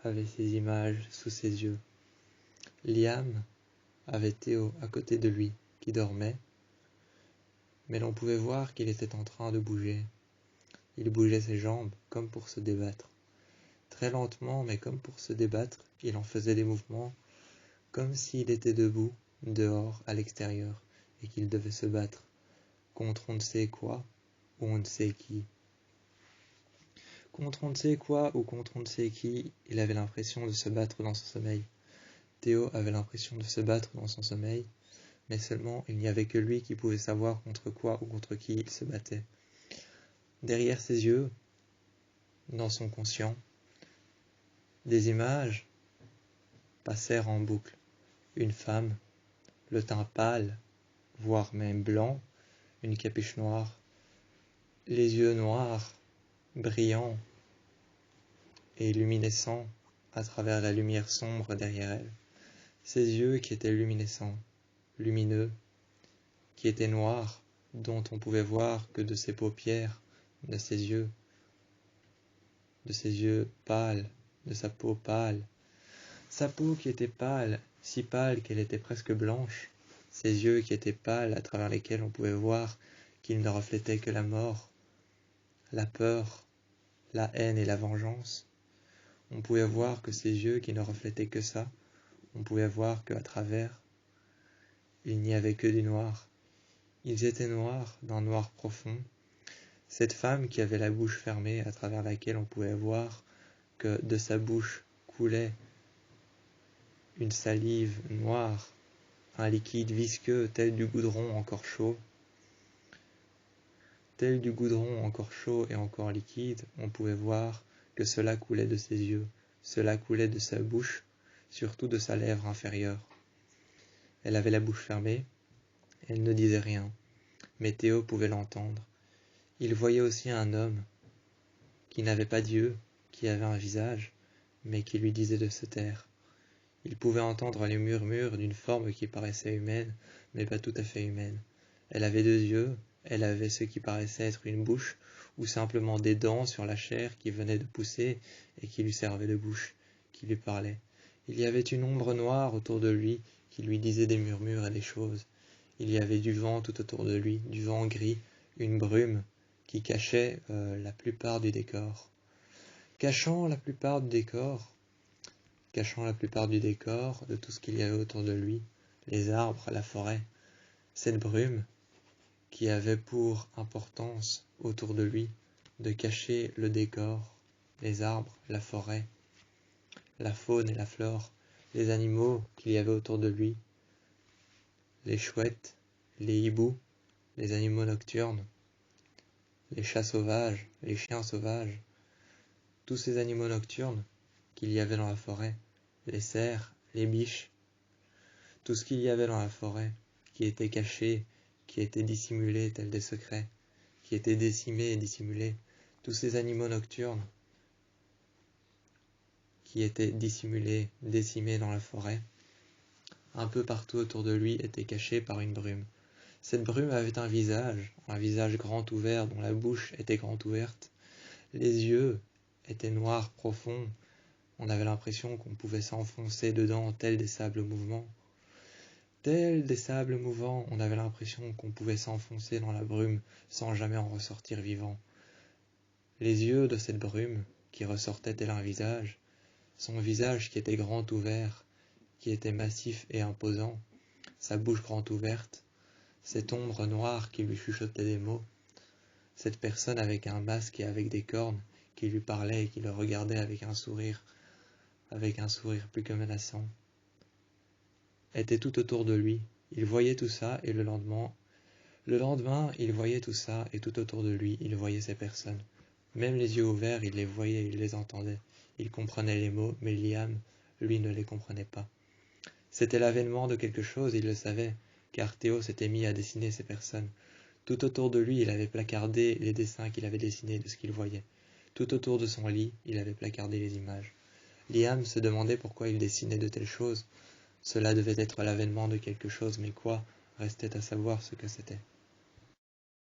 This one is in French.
avait ces images sous ses yeux. Liam avait Théo à côté de lui, qui dormait, mais l'on pouvait voir qu'il était en train de bouger. Il bougeait ses jambes comme pour se débattre. Très lentement, mais comme pour se débattre, il en faisait des mouvements comme s'il était debout, dehors, à l'extérieur, et qu'il devait se battre contre on ne sait quoi ou on ne sait qui. Contre on ne sait quoi ou contre on ne sait qui, il avait l'impression de se battre dans son sommeil. Théo avait l'impression de se battre dans son sommeil, mais seulement il n'y avait que lui qui pouvait savoir contre quoi ou contre qui il se battait. Derrière ses yeux, dans son conscient, des images passèrent en boucle. Une femme, le teint pâle, voire même blanc, une capuche noire, les yeux noirs, brillants et luminescents à travers la lumière sombre derrière elle. Ses yeux qui étaient luminescents, lumineux, qui étaient noirs, dont on pouvait voir que de ses paupières, de ses yeux pâles, de sa peau pâle. Sa peau qui était pâle, si pâle qu'elle était presque blanche, ses yeux qui étaient pâles à travers lesquels on pouvait voir qu'ils ne reflétaient que la mort, la peur, la haine et la vengeance. On pouvait voir que ces yeux qui ne reflétaient que ça, on pouvait voir qu'à travers, il n'y avait que du noir. Ils étaient noirs, d'un noir profond. Cette femme qui avait la bouche fermée, à travers laquelle on pouvait voir que de sa bouche coulait une salive noire, un liquide visqueux tel du goudron encore chaud. Tel du goudron encore chaud et encore liquide, on pouvait voir que cela coulait de ses yeux, cela coulait de sa bouche, surtout de sa lèvre inférieure. Elle avait la bouche fermée, elle ne disait rien, mais Théo pouvait l'entendre. Il voyait aussi un homme qui n'avait pas d'yeux, qui avait un visage, mais qui lui disait de se taire. Il pouvait entendre les murmures d'une forme qui paraissait humaine, mais pas tout à fait humaine. Elle avait 2 yeux, elle avait ce qui paraissait être une bouche, ou simplement des dents sur la chair qui venaient de pousser et qui lui servaient de bouche, qui lui parlaient. Il y avait une ombre noire autour de lui qui lui disait des murmures et des choses. Il y avait du vent tout autour de lui, du vent gris, une brume qui cachait la plupart du décor. Cachant la plupart du décor, de tout ce qu'il y avait autour de lui, les arbres, la forêt, cette brume qui avait pour importance autour de lui de cacher le décor, les arbres, la forêt, la faune et la flore, les animaux qu'il y avait autour de lui, les chouettes, les hiboux, les animaux nocturnes, les chats sauvages, les chiens sauvages, tous ces animaux nocturnes qu'il y avait dans la forêt, les cerfs, les biches, tout ce qu'il y avait dans la forêt, qui était caché, qui était dissimulé tel des secrets, qui était décimé et dissimulé, tous ces animaux nocturnes qui étaient dissimulés, décimés dans la forêt, un peu partout autour de lui étaient cachés par une brume. Cette brume avait un visage grand ouvert dont la bouche était grand ouverte, les yeux étaient noirs profonds, on avait l'impression qu'on pouvait s'enfoncer dedans tels des sables mouvants. Tels des sables mouvants, on avait l'impression qu'on pouvait s'enfoncer dans la brume sans jamais en ressortir vivant. Les yeux de cette brume, qui ressortait tel un visage, son visage qui était grand ouvert, qui était massif et imposant, sa bouche grand ouverte, cette ombre noire qui lui chuchotait des mots, cette personne avec un masque et avec des cornes qui lui parlait et qui le regardait avec un sourire plus que menaçant, était tout autour de lui. Il voyait tout ça et le lendemain, il voyait tout ça et tout autour de lui, il voyait ces personnes. Même les yeux ouverts, il les voyait, il les entendait. Il comprenait les mots, mais Liam, lui, ne les comprenait pas. C'était l'avènement de quelque chose, il le savait, car Théo s'était mis à dessiner ces personnes. Tout autour de lui, il avait placardé les dessins qu'il avait dessinés de ce qu'il voyait. Tout autour de son lit, il avait placardé les images. Liam se demandait pourquoi il dessinait de telles choses. Cela devait être l'avènement de quelque chose, mais quoi? Restait à savoir ce que c'était.